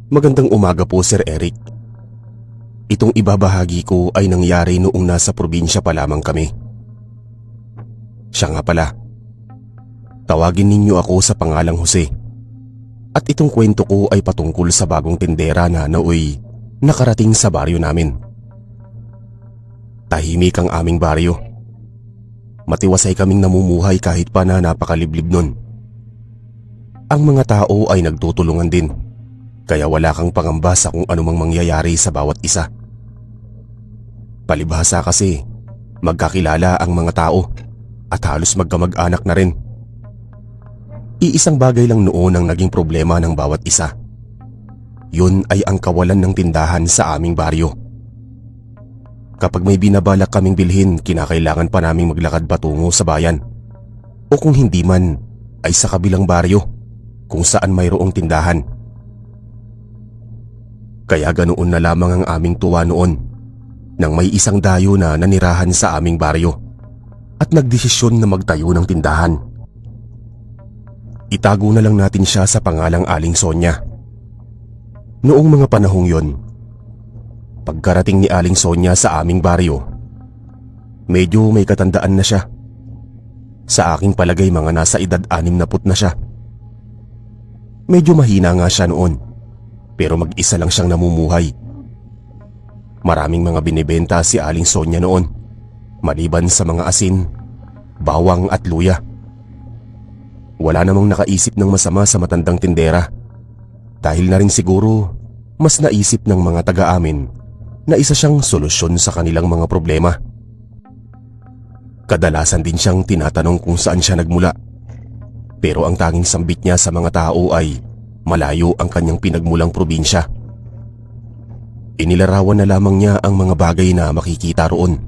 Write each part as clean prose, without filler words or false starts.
Magandang umaga po, Sir Eric. Itong ibabahagi ko ay nangyari noong nasa probinsya pa lamang kami. Siya nga pala, tawagin ninyo ako sa pangalang Jose. At itong kwento ko ay patungkol sa bagong tindera na nauwi nakarating sa baryo namin. Tahimik ang aming baryo. Matiwasay kaming namumuhay kahit pa na napakaliblib nun. Ang mga tao ay nagtutulungan din, kaya wala kang pangamba sa kung anumang mangyayari sa bawat isa. Palibhasa kasi, magkakilala ang mga tao at halos magkamag-anak na rin. Iisang bagay lang noon ang naging problema ng bawat isa. Yun ay ang kawalan ng tindahan sa aming baryo. Kapag may binabalak kaming bilhin, kinakailangan pa naming maglakad patungo sa bayan. O kung hindi man, ay sa kabilang baryo kung saan mayroong tindahan. Kaya ganoon na lamang ang aming tuwa noon nang may isang dayo na nanirahan sa aming baryo at nagdesisyon na magtayo ng tindahan. Itago na lang natin siya sa pangalang Aling Sonia. Noong mga panahong yon, pagkarating ni Aling Sonia sa aming baryo, medyo may katandaan na siya. Sa aking palagay mga nasa edad 60 na siya. Medyo mahina nga siya noon, pero mag-isa lang siyang namumuhay. Maraming mga binibenta si Aling Sonia noon, maliban sa mga asin, bawang at luya. Wala namang nakaisip ng masama sa matandang tindera, dahil na rin siguro mas naisip ng mga taga-amin na isa siyang solusyon sa kanilang mga problema. Kadalasan din siyang tinatanong kung saan siya nagmula, pero ang tanging sambit niya sa mga tao ay malayo ang kanyang pinagmulang probinsya. Inilarawan na lamang niya ang mga bagay na makikita roon.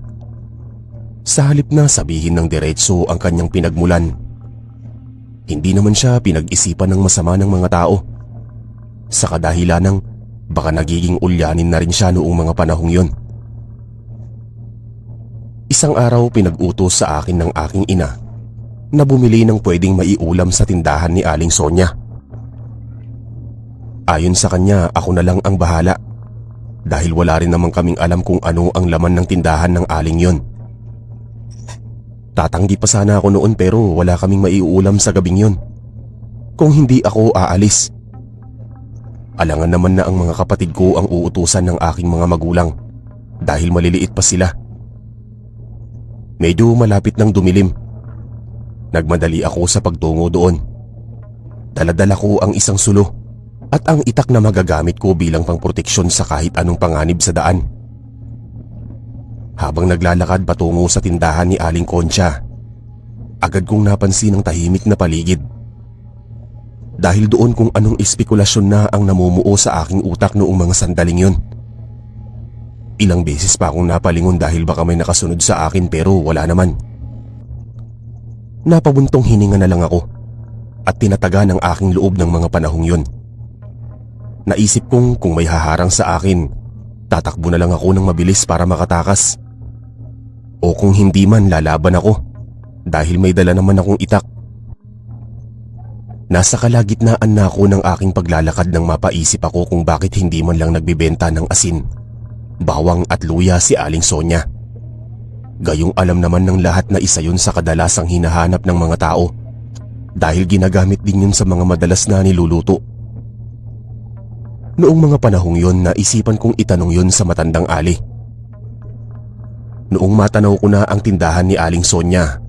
Sa halip na sabihin ng diretso ang kanyang pinagmulan, hindi naman siya pinag-isipan ng masama ng mga tao, sa kadahilan ng baka nagiging ulyanin na rin siya noong mga panahong yon. Isang araw pinag-utos sa akin ng aking ina na bumili ng pwedeng maiulam sa tindahan ni Aling Sonia. Ayon sa kanya, ako na lang ang bahala dahil wala rin naman kaming alam kung ano ang laman ng tindahan ng aling yon. Tatanggi pa sana ako noon pero wala kaming maiulam sa gabing yon kung hindi ako aalis. Alangan naman na ang mga kapatid ko ang uutusan ng aking mga magulang dahil maliliit pa sila. Medyo malapit nang dumilim. Nagmadali ako sa pagtungo doon. Dala-dala ko ang isang sulo at ang itak na magagamit ko bilang pangproteksyon sa kahit anong panganib sa daan. Habang naglalakad patungo sa tindahan ni Aling Concha, agad kong napansin ang tahimik na paligid. Dahil doon kung anong espekulasyon na ang namumuo sa aking utak noong mga sandaling yun. Ilang beses pa akong napalingon dahil baka may nakasunod sa akin pero wala naman. Napabuntong hininga na lang ako at tinataga ng aking loob ng mga panahong yun. Naisip kong kung may haharang sa akin, tatakbo na lang ako ng mabilis para makatakas. O kung hindi man, lalaban ako dahil may dala naman akong itak. Nasa kalagitnaan na ako ng aking paglalakad nang mapaisip ako kung bakit hindi man lang nagbibenta ng asin, bawang at luya si Aling Sonia. Gayong alam naman ng lahat na isa yun sa kadalasang hinahanap ng mga tao dahil ginagamit din yun sa mga madalas na niluluto. Noong mga panahong yun, naisipan kong itanong yun sa matandang Ali. Noong matanaw ko na ang tindahan ni Aling Sonia,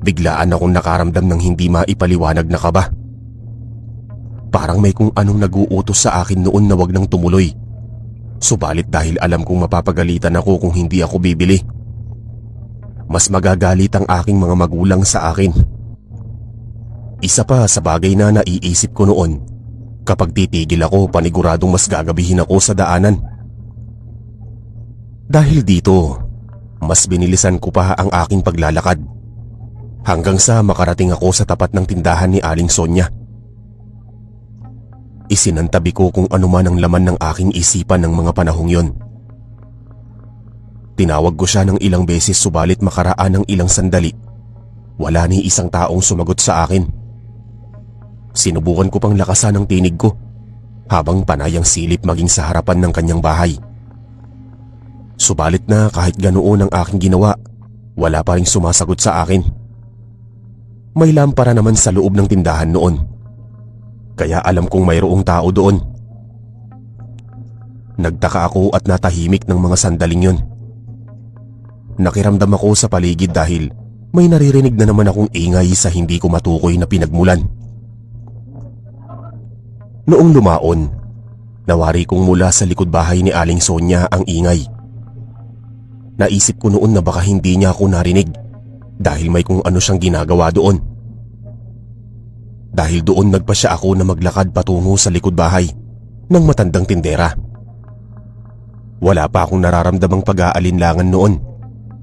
biglaan akong nakaramdam ng hindi maipaliwanag na kaba. Parang may kung anong nag-uutos sa akin noon na wag nang tumuloy. Subalit dahil alam kong mapapagalitan ako kung hindi ako bibili, mas magagalit ang aking mga magulang sa akin. Isa pa sa bagay na naiisip ko noon, kapag titigil ako paniguradong mas gagabihin ako sa daanan. Dahil dito, mas binilisan ko pa ang aking paglalakad hanggang sa makarating ako sa tapat ng tindahan ni Aling Sonia. Isinantabi ko kung ano man ang laman ng aking isipan ng mga panahong yon. Tinawag ko siya ng ilang beses subalit makaraan ng ilang sandali, wala ni isang taong sumagot sa akin. Sinubukan ko pang lakasan ang tinig ko habang panay ang silip maging sa harapan ng kanyang bahay. Subalit na kahit ganoon ang aking ginawa, wala pa ring sumasagot sa akin. May lampara naman sa loob ng tindahan noon, kaya alam kong mayroong tao doon. Nagtaka ako at natahimik ng mga sandaling yun. Nakiramdam ako sa paligid dahil may naririnig na naman akong ingay sa hindi ko matukoy na pinagmulan. Noong lumaon, nawari kong mula sa likod bahay ni Aling Sonia ang ingay. Naisip ko noon na baka hindi niya ako narinig dahil may kung ano siyang ginagawa doon. Dahil doon nagpasya ako na maglakad patungo sa likod bahay ng matandang tindera. Wala pa akong nararamdamang pag-aalinlangan noon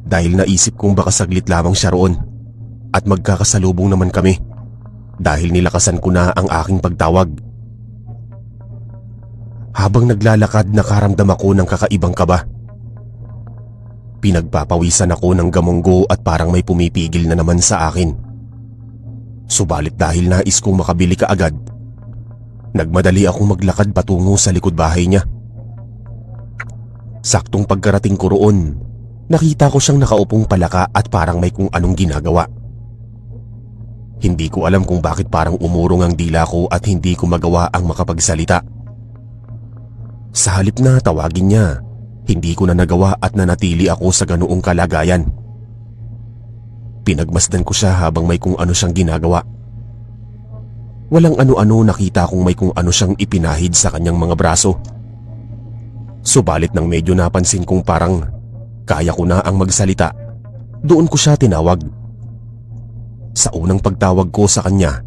dahil naisip kong baka saglit lamang siya roon at magkakasalubong naman kami dahil nilakasan ko na ang aking pagtawag. Habang naglalakad, nakaramdam ako ng kakaibang kaba. Pinagpapawisan ako ng gamonggo at parang may pumipigil na naman sa akin. Subalit dahil nais kong makabili kaagad, nagmadali akong maglakad patungo sa likod bahay niya. Saktong pagkarating ko roon, nakita ko siyang nakaupong palaka at parang may kung anong ginagawa. Hindi ko alam kung bakit parang umurong ang dila ko at hindi ko magawa ang makapagsalita. Sa halip na tawagin niya, hindi ko na nagawa at nanatili ako sa ganoong kalagayan. Pinagmasdan ko siya habang may kung ano siyang ginagawa. Walang ano-ano, nakita kong may kung ano siyang ipinahid sa kanyang mga braso. Subalit nang medyo napansin kong parang kaya ko na ang magsalita, doon ko siya tinawag. Sa unang pagtawag ko sa kanya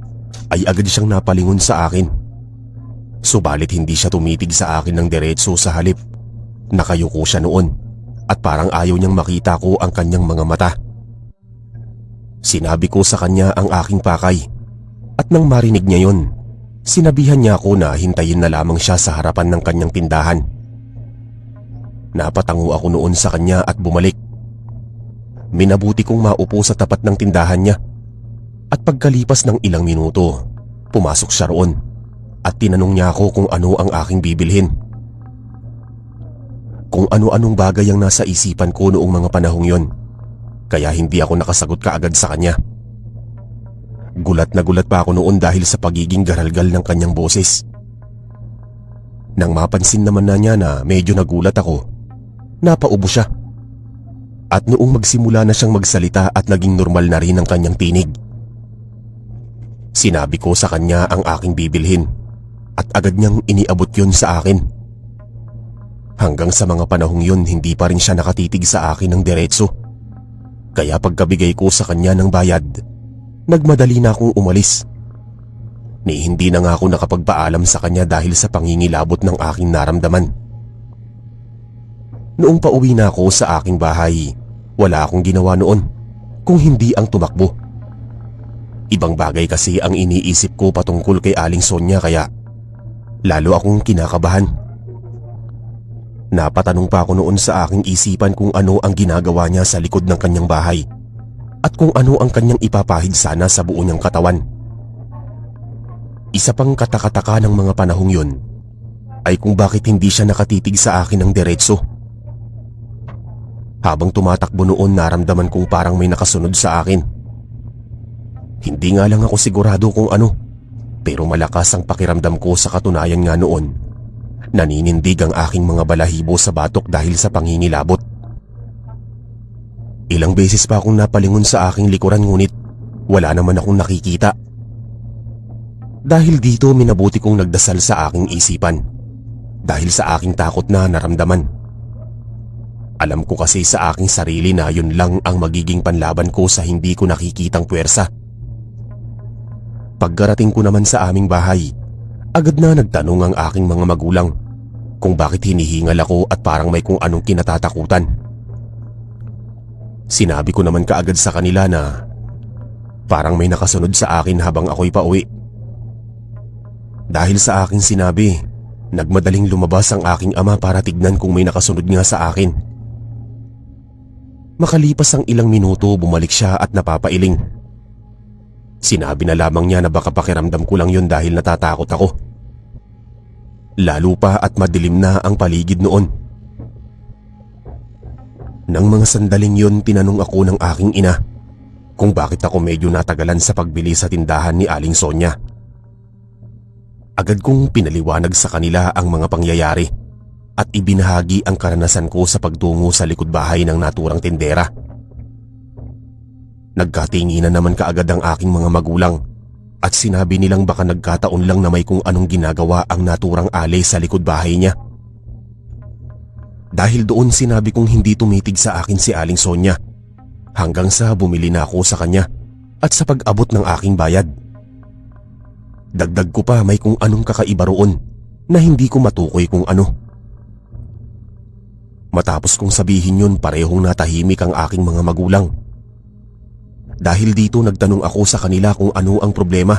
ay agad siyang napalingon sa akin. Subalit hindi siya tumitig sa akin ng diretso, sa halip nakayuko siya noon at parang ayaw niyang makita ko ang kanyang mga mata. Sinabi ko sa kanya ang aking pakay at nang marinig niya yon, sinabihan niya ako na hintayin na lamang siya sa harapan ng kanyang tindahan. Napatango ako noon sa kanya at bumalik. Minabuti kong maupo sa tapat ng tindahan niya at pagkalipas ng ilang minuto, pumasok siya roon at tinanong niya ako kung ano ang aking bibilhin. Kung ano-anong bagay ang nasa isipan ko noong mga panahong yon, kaya hindi ako nakasagot kaagad sa kanya. Gulat na gulat pa ako noon dahil sa pagiging garalgal ng kanyang boses. Nang mapansin naman na niya na medyo nagulat ako, napaubo siya. At noong magsimula na siyang magsalita at naging normal na rin ang kanyang tinig, sinabi ko sa kanya ang aking bibilhin at agad niyang iniabot yon sa akin. Hanggang sa mga panahong yun, hindi pa rin siya nakatitig sa akin ng diretso. Kaya pagkabigay ko sa kanya ng bayad, nagmadali na akong umalis. Ni hindi na nga ako nakapagpaalam sa kanya dahil sa pangingilabot ng aking naramdaman. Noong pauwi na ako sa aking bahay, wala akong ginawa noon kung hindi ang tumakbo. Ibang bagay kasi ang iniisip ko patungkol kay Aling Sonia, kaya lalo akong kinakabahan. Napatanong pa ako noon sa aking isipan kung ano ang ginagawa niya sa likod ng kanyang bahay at kung ano ang kanyang ipapahid sana sa buo niyang katawan. Isa pang katakataka ng mga panahong yun ay kung bakit hindi siya nakatitig sa akin ng diretso. Habang tumatakbo noon, naramdaman kong parang may nakasunod sa akin. Hindi nga lang ako sigurado kung ano, pero malakas ang pakiramdam ko. Sa katunayan nga noon, naninindig ang aking mga balahibo sa batok dahil sa pangingilabot. Ilang beses pa akong napalingon sa aking likuran ngunit wala naman akong nakikita. Dahil dito, minabuti kong nagdasal sa aking isipan dahil sa aking takot na naramdaman. Alam ko kasi sa aking sarili na yun lang ang magiging panlaban ko sa hindi ko nakikitang puwersa. Pagkarating ko naman sa aming bahay, agad na nagtanong ang aking mga magulang kung bakit hinihingal ako at parang may kung anong kinatatakutan. Sinabi ko naman kaagad sa kanila na parang may nakasunod sa akin habang ako'y pauwi. Dahil sa aking sinabi, nagmadaling lumabas ang aking ama para tignan kung may nakasunod nga sa akin. Makalipas ang ilang minuto, bumalik siya at napapailing. Sinabi na lamang niya na baka pakiramdam ko lang yun dahil natatakot ako. Lalo pa at madilim na ang paligid noon. Nang mga sandaling yun, tinanong ako ng aking ina kung bakit ako medyo natagalan sa pagbili sa tindahan ni Aling Sonia. Agad kong pinaliwanag sa kanila ang mga pangyayari at ibinahagi ang karanasan ko sa pagtungo sa likod bahay ng naturang tindera. Nagkatinginan naman kaagad ang aking mga magulang at sinabi nilang baka nagkataon lang na may kung anong ginagawa ang naturang ale sa likod bahay niya. Dahil doon sinabi kong hindi tumitig sa akin si Aling Sonia hanggang sa bumili na ako sa kanya at sa pag-abot ng aking bayad. Dagdag ko pa may kung anong kakaiba roon na hindi ko matukoy kung ano. Matapos kong sabihin yun, parehong natahimik ang aking mga magulang. Dahil dito nagtanong ako sa kanila kung ano ang problema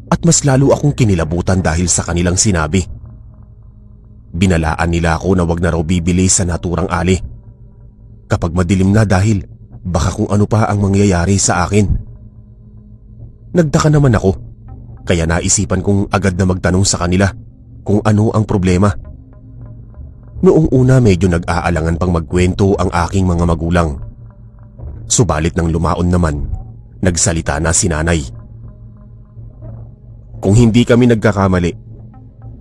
at mas lalo akong kinilabutan dahil sa kanilang sinabi. Binalaan nila ako na wag na raw bibili sa naturang ali kapag madilim na dahil baka kung ano pa ang mangyayari sa akin. Nagtaka naman ako kaya naisipan kong agad na magtanong sa kanila kung ano ang problema. Noong una medyo nag-aalangan pang magkwento ang aking mga magulang. Subalit nang lumaon naman, nagsalita na si nanay. Kung hindi kami nagkakamali,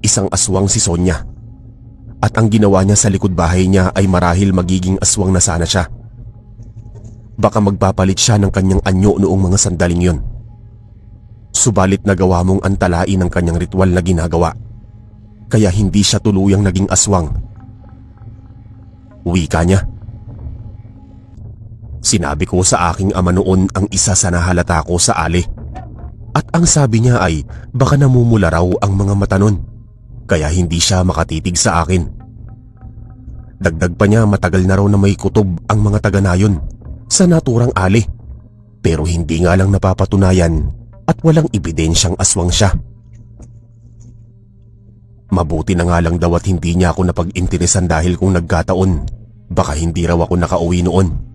isang aswang si Sonia. At ang ginawa niya sa likod bahay niya ay marahil magiging aswang na sana siya. Baka magpapalit siya ng kanyang anyo noong mga sandaling yun. Subalit nagawa mong antalain ang kanyang ritual na ginagawa, kaya hindi siya tuluyang naging aswang. Wika niya. Sinabi ko sa aking ama noon ang isa sa nahalata ko sa ali. At ang sabi niya ay baka namumula raw ang mga mata nun, kaya hindi siya makatitig sa akin. Dagdag pa niya matagal na raw na may kutob ang mga taga-nayon sa naturang ali, pero hindi nga lang napapatunayan at walang ebidensyang aswang siya. Mabuti na nga lang daw at hindi niya ako napag-interesan dahil kung nagkataon, baka hindi raw ako nakauwi noon.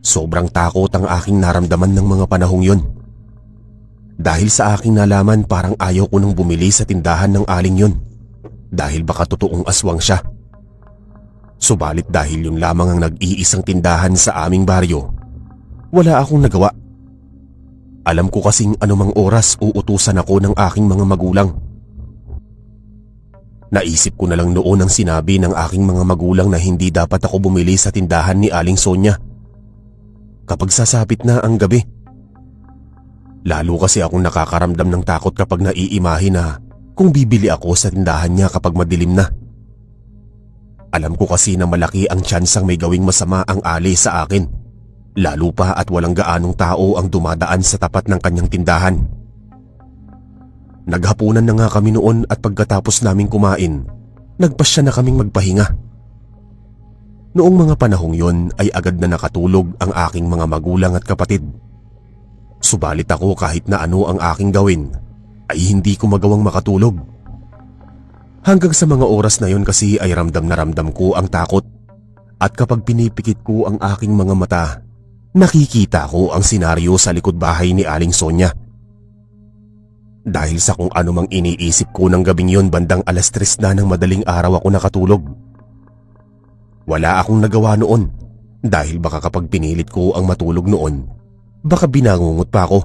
Sobrang takot ang aking naramdaman ng mga panahong yun. Dahil sa aking nalaman parang ayaw ko nang bumili sa tindahan ng aling yun dahil baka totoong aswang siya. Subalit dahil yun lamang ang nag-iisang tindahan sa aming baryo, wala akong nagawa. Alam ko kasing anumang oras uutusan ako ng aking mga magulang. Naisip ko na lang noon ang sinabi ng aking mga magulang na hindi dapat ako bumili sa tindahan ni Aling Sonia kapag sasapit na ang gabi. Lalo kasi akong nakakaramdam ng takot kapag naiimahin na kung bibili ako sa tindahan niya kapag madilim na. Alam ko kasi na malaki ang tsansang may gawing masama ang ali sa akin, lalo pa at walang gaanong tao ang dumadaan sa tapat ng kanyang tindahan. Naghapunan na nga kami noon at pagkatapos naming kumain, nagpasya na kaming magpahinga. Noong mga panahong yon ay agad na nakatulog ang aking mga magulang at kapatid. Subalit ako kahit na ano ang aking gawin ay hindi ko magawang makatulog. Hanggang sa mga oras na yon kasi ay ramdam na ramdam ko ang takot at kapag pinipikit ko ang aking mga mata, nakikita ko ang senaryo sa likod bahay ni Aling Sonia. Dahil sa kung anumang iniisip ko ng gabing yon bandang 3:00 na ng madaling araw ako nakatulog. Wala akong nagawa noon dahil baka kapag pinilit ko ang matulog noon, baka binangungot pa ako.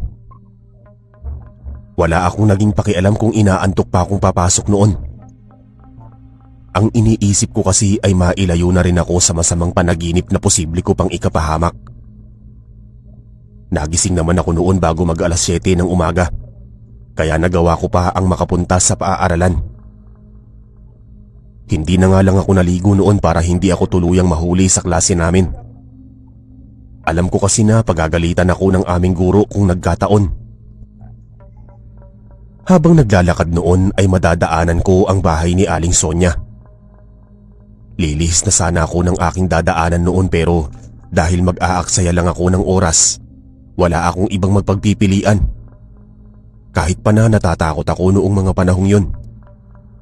Wala akong naging pakialam kung inaantok pa akong papasok noon. Ang iniisip ko kasi ay mailayo na rin ako sa masamang panaginip na posible ko pang ikapahamak. Nagising naman ako noon bago mag 7:00 ng umaga, kaya nagawa ko pa ang makapunta sa paaaralan. Hindi na nga lang ako naligo noon para hindi ako tuluyang mahuli sa klase namin. Alam ko kasi na pagagalitan ako ng aming guro kung nagkataon. Habang naglalakad noon ay madadaanan ko ang bahay ni Aling Sonia. Lilihis na sana ako ng aking dadaanan noon pero dahil mag-aaksaya lang ako ng oras, wala akong ibang magpagpipilian. Kahit pa na natatakot ako noong mga panahong yun,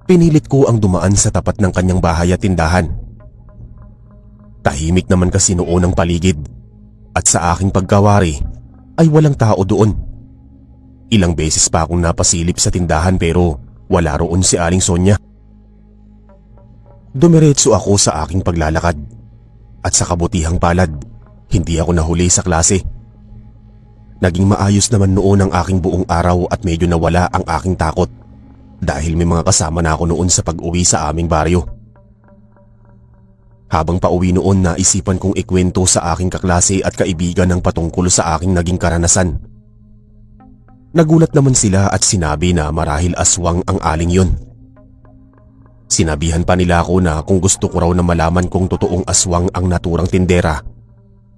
pinilit ko ang dumaan sa tapat ng kanyang bahay at tindahan. Tahimik naman kasi noon ang paligid at sa aking pagkawari ay walang tao doon. Ilang beses pa akong napasilip sa tindahan pero wala roon si Aling Sonia. Dumiretso ako sa aking paglalakad at sa kabutihang palad, hindi ako nahuli sa klase. Naging maayos naman noon ang aking buong araw at medyo nawala ang aking takot dahil may mga kasama na ako noon sa pag-uwi sa aming baryo. Habang pauwi noon, naisipan kong ikwento sa aking kaklase at kaibigan ang patungkol sa aking naging karanasan. Nagulat naman sila at sinabi na marahil aswang ang aling yun. Sinabihan pa nila ako na kung gusto ko raw na malaman kung totoong aswang ang naturang tindera,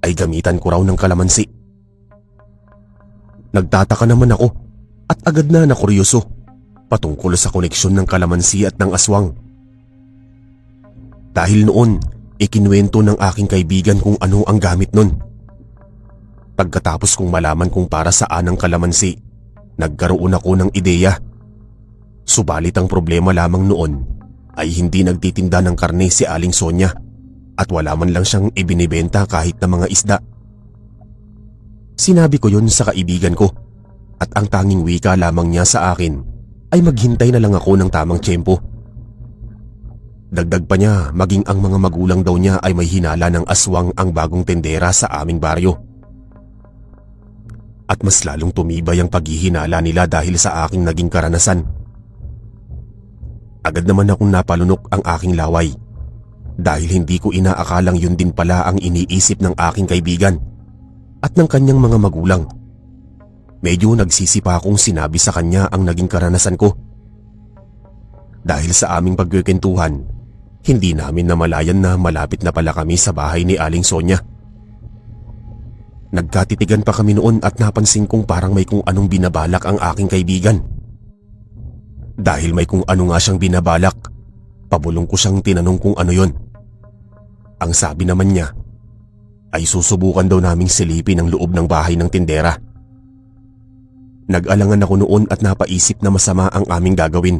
ay gamitan ko raw ng kalamansi. Nagtataka naman ako at agad na nakuryoso patungkol sa koneksyon ng kalamansi at ng aswang. Dahil noon, ikinuwento ng aking kaibigan kung ano ang gamit nun. Pagkatapos kong malaman kung para saan ang kalamansi, nagkaroon ako ng ideya. Subalit ang problema lamang noon ay hindi nagtitinda ng karne si Aling Sonia at wala man lang siyang ibinibenta kahit na mga isda. Sinabi ko yun sa kaibigan ko at ang tanging wika lamang niya sa akin ay maghintay na lang ako ng tamang tiyempo. Dagdag pa niya, maging ang mga magulang daw niya ay may hinala ng aswang ang bagong tendera sa aming baryo. At mas lalong tumibay ang paghihinala nila dahil sa aking naging karanasan. Agad naman akong napalunok ang aking laway dahil hindi ko inaakalang yun din pala ang iniisip ng aking kaibigan at ng kanyang mga magulang. Medyo nagsisipa akong sinabi sa kanya ang naging karanasan ko. Dahil sa aming pagkikwentuhan, hindi namin namalayan na malapit na pala kami sa bahay ni Aling Sonia. Nagkatitigan pa kami noon at napansin kong parang may kung anong binabalak ang aking kaibigan. Dahil may kung ano nga siyang binabalak, pabulong ko siyang tinanong kung ano yon. Ang sabi naman niya ay susubukan daw naming silipin ang loob ng bahay ng tindera. Nag-alangan ako noon at napaisip na masama ang aming gagawin.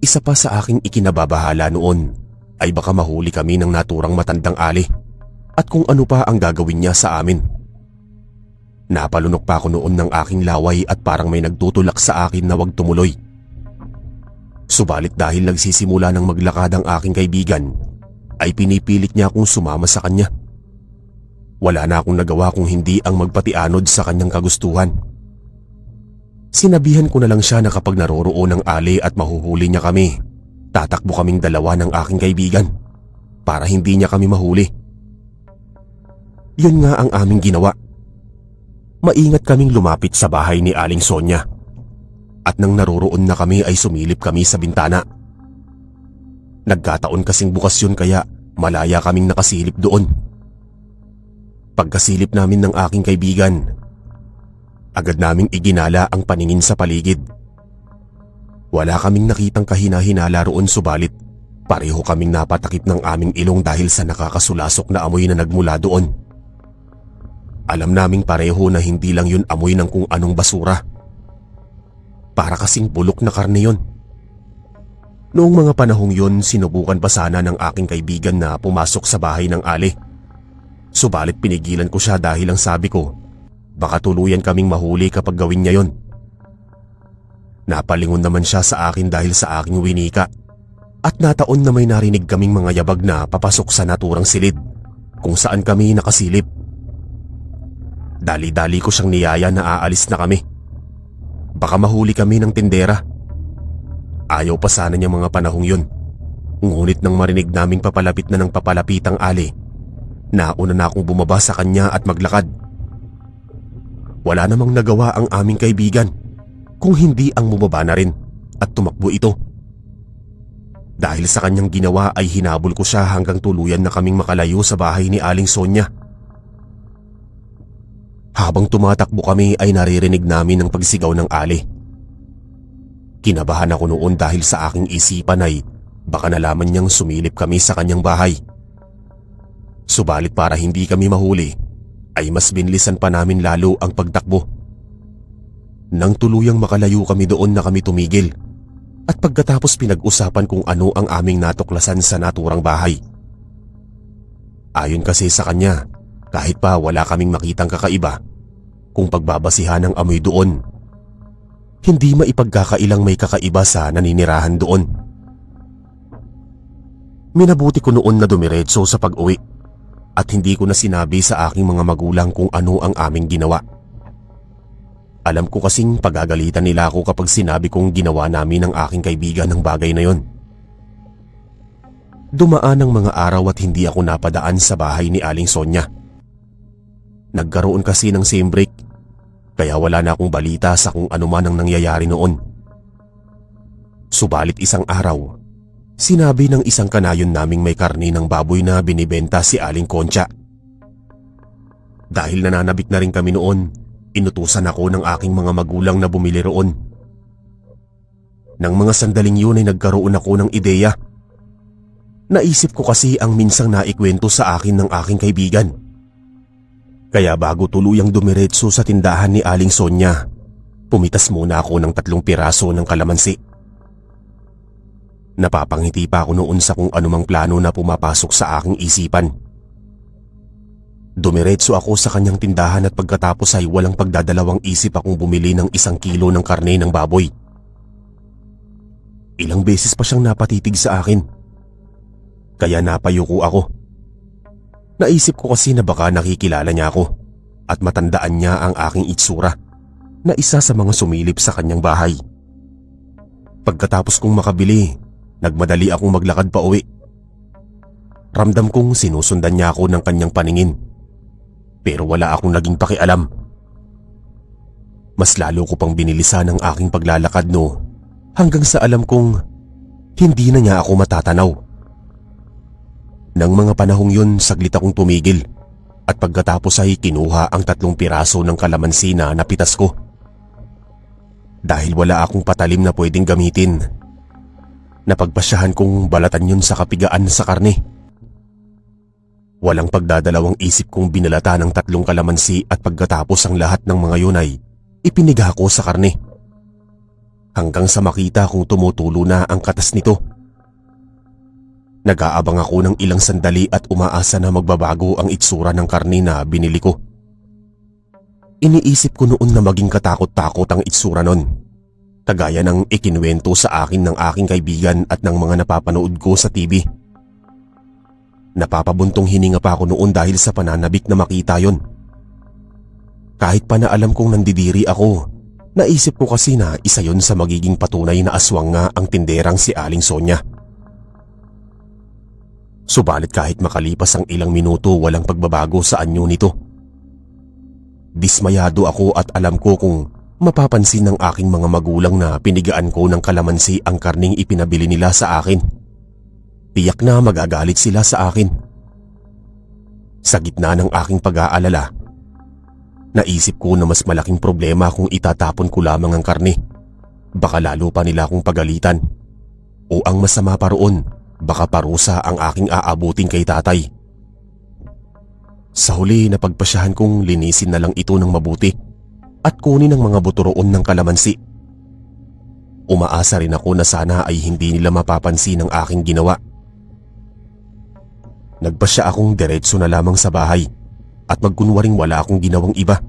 Isa pa sa aking ikinababahala noon ay baka mahuli kami ng naturang matandang ali at kung ano pa ang gagawin niya sa amin. Napalunok pa ako noon ng aking laway at parang may nagtutulak sa akin na wag tumuloy. Subalit dahil nagsisimula ng maglakad ang aking kaibigan, ay pinipilit niya akong sumama sa kanya. Wala na akong nagawa kung hindi ang magpatianod sa kanyang kagustuhan. Sinabihan ko na lang siya na kapag naroroon ng ali at mahuhuli niya kami, tatakbo kaming dalawa ng aking kaibigan para hindi niya kami mahuli. Yun nga ang aming ginawa. Maingat kaming lumapit sa bahay ni Aling Sonia at nang naroroon na kami ay sumilip kami sa bintana. Nagkataon kasing bukas yun kaya malaya kaming nakasilip doon. Pagkasilip namin ng aking kaibigan, agad naming iginala ang paningin sa paligid. Wala kaming nakitang kahina-hinala roon subalit pareho kaming napatakip ng aming ilong dahil sa nakakasulasok na amoy na nagmula doon. Alam naming pareho na hindi lang yun amoy ng kung anong basura. Para kasing bulok na karne yun. Noong mga panahong yun, sinubukan pa sana ng aking kaibigan na pumasok sa bahay ng ali. Subalit pinigilan ko siya dahil ang sabi ko, baka tuluyan kaming mahuli kapag gawin niya yon. Napalingon naman siya sa akin dahil sa aking winika at nataon na may narinig kaming mga yabag na papasok sa naturang silid kung saan kami nakasilip. Dali-dali ko siyang niyaya na aalis na kami. Baka mahuli kami ng tindera. Ayaw pa sana niya mga panahong yun. Ngunit nang marinig naming papalapit na ng papalapit ang ali, nauna na akong bumaba sa kanya at maglakad. Wala namang nagawa ang aming kaibigan kung hindi ang bumaba na rin at tumakbo ito. Dahil sa kanyang ginawa ay hinabol ko siya hanggang tuluyan na kaming makalayo sa bahay ni Aling Sonia. Habang tumatakbo kami ay naririnig namin ang pagsigaw ng ali. Kinabahan ako noon dahil sa aking isipan ay baka nalaman niyang sumilip kami sa kanyang bahay. Subalit para hindi kami mahuli ay mas binlisan pa namin lalo ang pagtakbo. Nang tuluyang makalayo kami doon na kami tumigil at pagkatapos pinag-usapan kung ano ang aming natuklasan sa naturang bahay. Ayon kasi sa kanya, kahit pa wala kaming makitang kakaiba, kung pagbabasihan ng amoy doon, hindi maipagkakailang may kakaiba sa naninirahan doon. Minabuti ko noon na dumiretso sa pag-uwi at hindi ko na sinabi sa aking mga magulang kung ano ang aming ginawa. Alam ko kasing pagagalitan nila ako kapag sinabi kong ginawa namin ng aking kaibigan ng bagay na yon. Dumaan ang mga araw at hindi ako napadaan sa bahay ni Aling Sonya. Nagkaroon kasi ng same break, kaya wala na akong balita sa kung ano man ang nangyayari noon. Subalit isang araw, sinabi ng isang kanayon naming may karne ng baboy na binibenta si Aling Concha. Dahil nananabik na rin kami noon, inutusan ako ng aking mga magulang na bumili roon. Nang mga sandaling yun ay nagkaroon ako ng ideya. Naisip ko kasi ang minsang naikwento sa akin ng aking kaibigan. Kaya bago tuluyang dumiretso sa tindahan ni Aling Sonya, pumitas muna ako ng 3 piraso ng kalamansi. Napapangiti pa ako noon sa kung anumang plano na pumapasok sa aking isipan. Dumiretso ako sa kanyang tindahan at pagkatapos ay walang pagdadalawang isip akong bumili ng 1 kilo ng karne ng baboy. Ilang beses pa siyang napatitig sa akin, kaya napayuko ako. Naisip ko kasi na baka nakikilala niya ako at matandaan niya ang aking itsura na isa sa mga sumilip sa kanyang bahay. Pagkatapos kong makabili, nagmadali akong maglakad pa uwi. Ramdam kong sinusundan niya ako ng kanyang paningin, pero wala akong naging pakialam. Mas lalo ko pang binilisan ang aking paglalakad hanggang sa alam kong hindi na niya ako matatanaw. Nang mga panahong yun, saglit akong tumigil at pagkatapos ay kinuha ang 3 piraso ng kalamansi na napitas ko. Dahil wala akong patalim na pwedeng gamitin, napagpasyahan kong balatan yun sa kapigaan sa karne. Walang pagdadalawang isip kong binalata ng 3 kalamansi at pagkatapos ang lahat ng mga yun ay ipiniga ko sa karne. Hanggang sa makita kong tumutulo na ang katas nito. Nag-aabang ako ng ilang sandali at umaasa na magbabago ang itsura ng karne na binili ko. Iniisip ko noon na maging katakot-takot ang itsura nun, kagaya ng ikinuwento sa akin ng aking kaibigan at ng mga napapanood ko sa TV. Napapabuntong hininga pa ako noon dahil sa pananabik na makita yon. Kahit pa na alam kong nandidiri ako, naisip ko kasi na isa yon sa magiging patunay na aswang nga ang tinderang si Aling Sonya. Subalit kahit makalipas ang ilang minuto, walang pagbabago sa anyo nito. Dismayado ako at alam ko kung mapapansin ng aking mga magulang na pinigaan ko ng kalamansi ang karning ipinabili nila sa akin. Tiyak na magagalit sila sa akin. Sa gitna ng aking pag-aalala, naisip ko na mas malaking problema kung itatapon ko lamang ang karne. Baka lalo pa nila akong pagalitan. O ang masama pa roon, baka parusa ang aking aabutin kay tatay. Sa huli, napagpasyahan kong linisin na lang ito ng mabuti at kunin ang mga buto roon ng kalamansi. Umaasa rin ako na sana ay hindi nila mapapansin ang aking ginawa. Nagpasya akong diretso na lamang sa bahay at magkunwaring wala akong ginawang iba.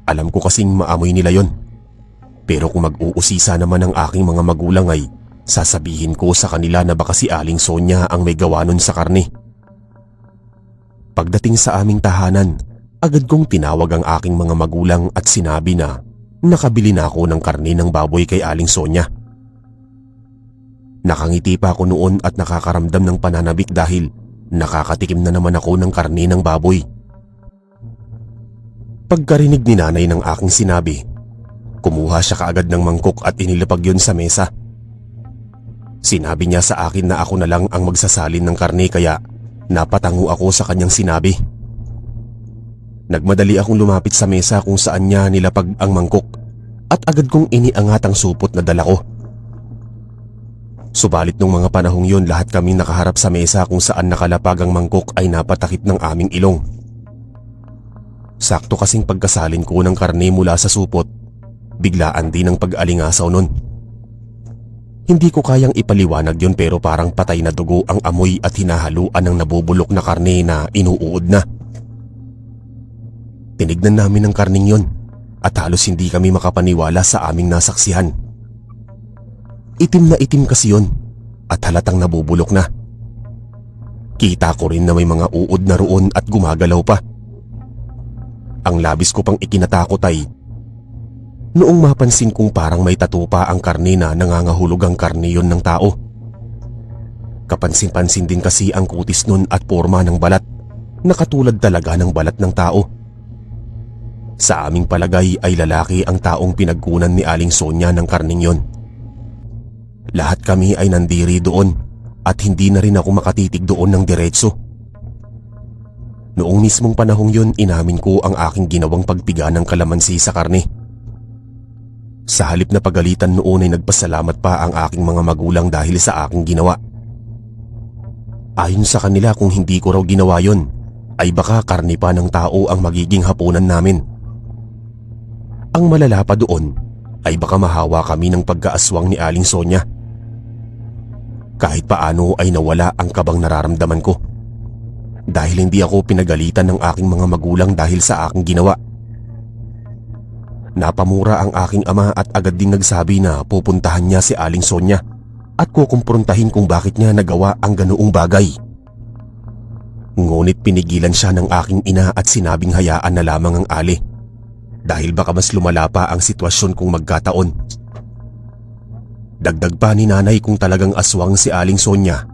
Alam ko kasing maamoy nila yon. Pero kung mag-uusisa naman ang aking mga magulang ay sasabihin ko sa kanila na baka si Aling Sonya ang may gawa nun sa karne. Pagdating sa aming tahanan, agad kong tinawag ang aking mga magulang at sinabi na nakabili na ako ng karne ng baboy kay Aling Sonya. Nakangiti pa ako noon at nakakaramdam ng pananabik dahil nakakatikim na naman ako ng karne ng baboy. Pagkarinig ni nanay ng aking sinabi, kumuha siya kaagad ng mangkok at inilapag yun sa mesa. Sinabi niya sa akin na ako na lang ang magsasalin ng karne kaya napatango ako sa kanyang sinabi. Nagmadali akong lumapit sa mesa kung saan niya nilapag ang mangkok at agad kong iniangat ang supot na dala ko. Subalit nung mga panahong yun, lahat kaming nakaharap sa mesa kung saan nakalapag ang mangkok ay napatakip ng aming ilong. Sakto kasing pagkasalin ko ng karne mula sa supot, biglaan din ang pag-alingasaw nun. Hindi ko kayang ipaliwanag yun pero parang patay na dugo ang amoy at hinahaluan ng nabubulok na karne na inuuod na. Tinignan namin ang karning yon at halos hindi kami makapaniwala sa aming nasaksihan. Itim na itim kasi yon at halatang nabubulok na. Kita ko rin na may mga uod na roon at gumagalaw pa. Ang labis ko pang ikinatakot ay noong mapansin kong parang may tattoo pa ang karne na nangangahulog ang karne yon ng tao. Kapansin-pansin din kasi ang kutis nun at porma ng balat na katulad talaga ng balat ng tao. Sa aming palagay ay lalaki ang taong pinagkunan ni Aling Sonia ng karning yon. Lahat kami ay nandiri doon at hindi na rin ako makatitig doon ng diretso. Noong mismong panahong yun, inamin ko ang aking ginawang pagpiga ng kalamansi sa karne. Sa halip na pagalitan noon ay nagpasalamat pa ang aking mga magulang dahil sa aking ginawa. Ayon sa kanila, kung hindi ko raw ginawa yon, ay baka karne pa ng tao ang magiging hapunan namin. Ang malala pa doon ay baka mahawa kami ng pagkaaswang ni Aling Sonia. Kahit paano ay nawala ang kabang nararamdaman ko dahil hindi ako pinagalitan ng aking mga magulang dahil sa aking ginawa. Napamura ang aking ama at agad ding nagsabi na pupuntahan niya si Aling Sonia at kukumprontahin kung bakit niya nagawa ang ganoong bagay. Ngunit pinigilan siya ng aking ina at sinabing hayaan na lamang ang Ali dahil baka mas lumala pa ang sitwasyon kung magkataon. Dagdag pa ni nanay, kung talagang aswang si Aling Sonia,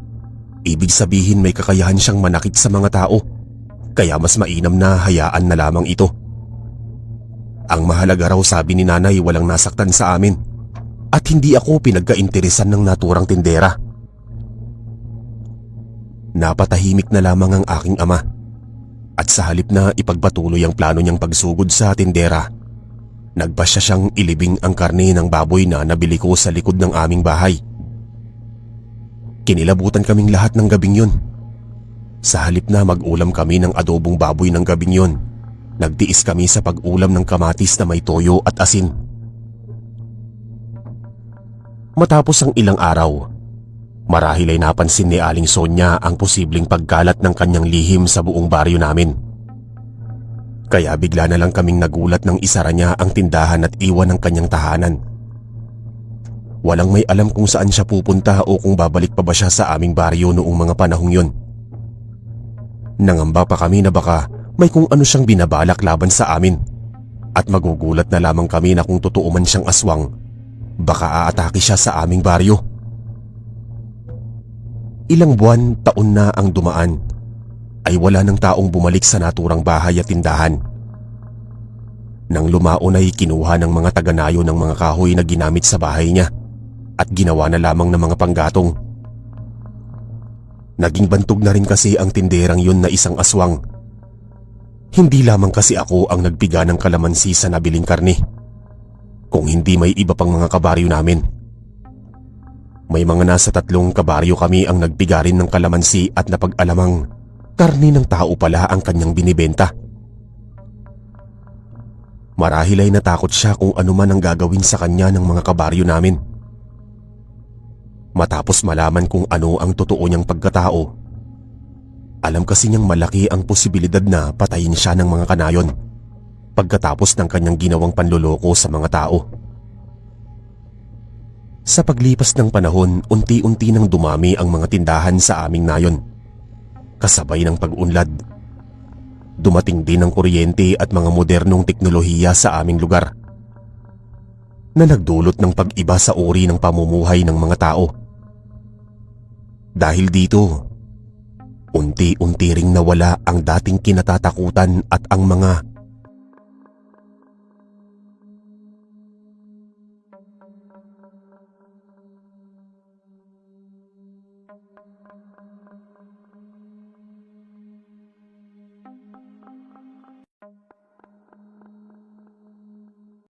ibig sabihin may kakayahan siyang manakit sa mga tao, kaya mas mainam na hayaan na lamang ito. Ang mahalaga raw, sabi ni nanay, walang nasaktan sa amin at hindi ako pinagkainteresan ng naturang tindera. Napatahimik na lamang ang aking ama at sa halip na ipagpatuloy ang plano niyang pagsugod sa tindera, nagpasya siyang ilibing ang karne ng baboy na nabili ko sa likod ng aming bahay. Kinilabutan kaming lahat ng gabing yun. Sa halip na mag-ulam kami ng adobong baboy ng gabing yun, nagtiis kami sa pag-ulam ng kamatis na may toyo at asin. Matapos ang ilang araw, marahil ay napansin ni Aling Sonia ang posibleng pagkalat ng kanyang lihim sa buong baryo namin. Kaya bigla na lang kaming nagulat nang isara niya ang tindahan at iwan ang kanyang tahanan. Walang may alam kung saan siya pupunta o kung babalik pa ba siya sa aming baryo noong mga panahong yun. Nangamba pa kami na baka may kung ano siyang binabalak laban sa amin at magugulat na lamang kami na kung totoo man siyang aswang, baka aatake siya sa aming baryo. Ilang buwan, taon na ang dumaan, ay wala ng taong bumalik sa naturang bahay at tindahan. Nang lumaon ay kinuha ng mga taga-nayo ng mga kahoy na ginamit sa bahay niya at ginawa na lamang ng mga panggatong. Naging bantog na rin kasi ang tinderang yun na isang aswang. Hindi lamang kasi ako ang nagpiga ng kalamansi sa nabiling karne, kung hindi may iba pang mga kabaryo namin. May mga nasa 3 kabaryo kami ang nagpiga rin ng kalamansi at napag-alamang karne ng tao pala ang kanyang binibenta. Marahil ay natakot siya kung ano man ang gagawin sa kanya ng mga kabaryo namin. Matapos malaman kung ano ang totoo niyang pagkatao, alam kasi niyang malaki ang posibilidad na patayin siya ng mga kanayon pagkatapos ng kanyang ginawang panloloko sa mga tao. Sa paglipas ng panahon, unti-unti nang dumami ang mga tindahan sa aming nayon. Kasabay ng pag-unlad, dumating din ang kuryente at mga modernong teknolohiya sa aming lugar na nagdulot ng pag-iba sa uri ng pamumuhay ng mga tao. Dahil dito, unti-unti ring nawala ang dating kinatatakutan at ang mga